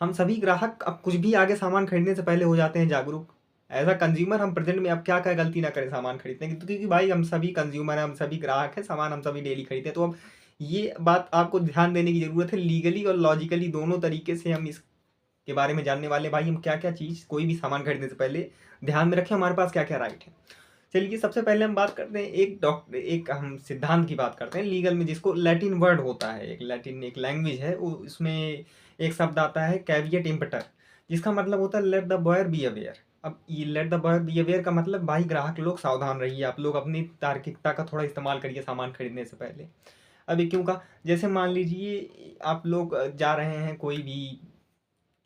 हम सभी ग्राहक अब कुछ भी आगे सामान खरीदने से पहले हो जाते हैं जागरूक। एज़ अ कंज़्यूमर हम प्रेज़ेंट में अब क्या-क्या गलती ना करें सामान खरीदने की, तो क्योंकि भाई हम सभी कंज़्यूमर हैं, हम सभी ग्राहक हैं, सामान हम सभी डेली खरीदते हैं। तो अब ये बात आपको ध्यान देने की ज़रूरत है, लीगली और लॉजिकली दोनों तरीके से हम इसके बारे में जानने वाले हैं। भाई हम क्या-क्या चीज़ कोई भी सामान खरीदने से पहले ध्यान में रखें, हमारे पास क्या-क्या राइट है। चलिए सबसे पहले हम बात करते हैं एक हम सिद्धांत की बात करते हैं लीगल में, जिसको लैटिन वर्ड होता है, एक लैटिन एक लैंग्वेज है, वो उसमें एक शब्द आता है कैविएट इम्पेटर, जिसका मतलब होता है let the buyer be aware. अब ये let the buyer be aware का मतलब भाई ग्राहक लोग सावधान रहिए, आप लोग अपनी तार्किकता का थोड़ा इस्तेमाल करिए सामान खरीदने से पहले। अब ये क्यों कहा, जैसे मान लीजिए आप लोग जा रहे हैं कोई भी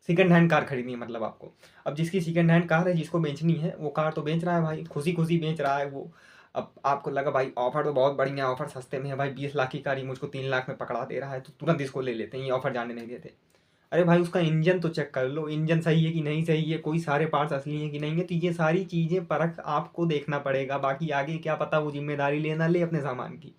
सेकंड हैंड कार खरीदनी है, मतलब आपको, अब जिसकी सेकंड हैंड कार है जिसको बेचनी है वो कार तो बेच रहा है भाई, खुशी खुशी बेच रहा है वो। अब आपको लगा भाई ऑफर तो बहुत बढ़िया, ऑफर सस्ते में है भाई, 20 लाख की कार ही मुझको 3 लाख में पकड़ा दे रहा है, तो तुरंत इसको ले लेते हैं, ये ऑफर जाने नहीं देते। अरे भाई उसका इंजन तो चेक कर लो, इंजन सही है कि नहीं सही है, कोई सारे पार्ट्स असली हैं कि नहीं है, तो ये सारी चीज़ें परख आपको देखना पड़ेगा। बाकी आगे क्या पता वो जिम्मेदारी लेना ले अपने सामान की।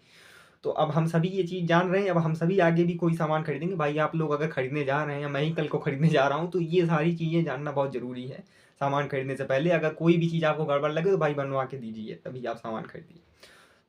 तो अब हम सभी ये चीज़ जान रहे हैं, अब हम सभी आगे भी कोई सामान खरीदेंगे, भाई आप लोग अगर खरीदने जा रहे हैं या मैं ही कल को खरीदने जा रहा हूँ, तो ये सारी चीज़ें जानना बहुत ज़रूरी है सामान खरीदने से पहले। अगर कोई भी चीज़ आपको गड़बड़ लगे तो भाई बनवा के दीजिए, तभी आप सामान खरीदिए।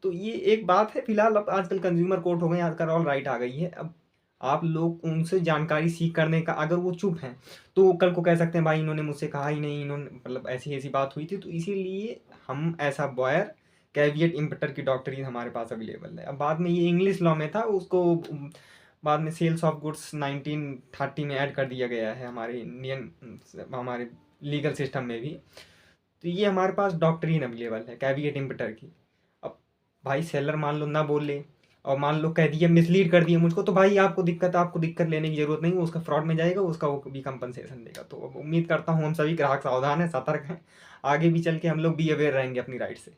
तो ये एक बात है। फिलहाल अब आजकल कंज्यूमर कोर्ट हो गए, आजकल ऑल राइट आ गई है। अब आप लोग उनसे जानकारी सीख करने का, अगर वो चुप हैं तो वो कल को कह सकते हैं भाई इन्होंने मुझसे कहा ही नहीं, इन्होंने मतलब ऐसी ऐसी बात हुई थी, तो इसीलिए हम ऐसा बॉयर कैविएट इम्पेटर की डॉक्ट्रिन हमारे पास अवेलेबल है। अब बाद में ये इंग्लिश लॉ में था, उसको बाद में सेल्स ऑफ गुड्स 1930 में ऐड कर दिया गया है हमारे इंडियन हमारे लीगल सिस्टम में भी। तो ये हमारे पास डॉक्ट्रिन अवेलेबल है कैविएट इम्पेटर की। अब भाई सेलर मान लो ना बोल ले और मान लो कह दिया मिसलीड कर दिया मुझको, तो भाई आपको दिक्कत लेने की जरूरत नहीं, वो उसका फ्रॉड में जाएगा, उसका वो भी कंपनसेशन देगा। तो अब उम्मीद करता हूँ हम सभी ग्राहक सावधान हैं, सतर्क हैं, आगे भी चल के हम लोग बी अवेयर रहेंगे अपनी राइट से।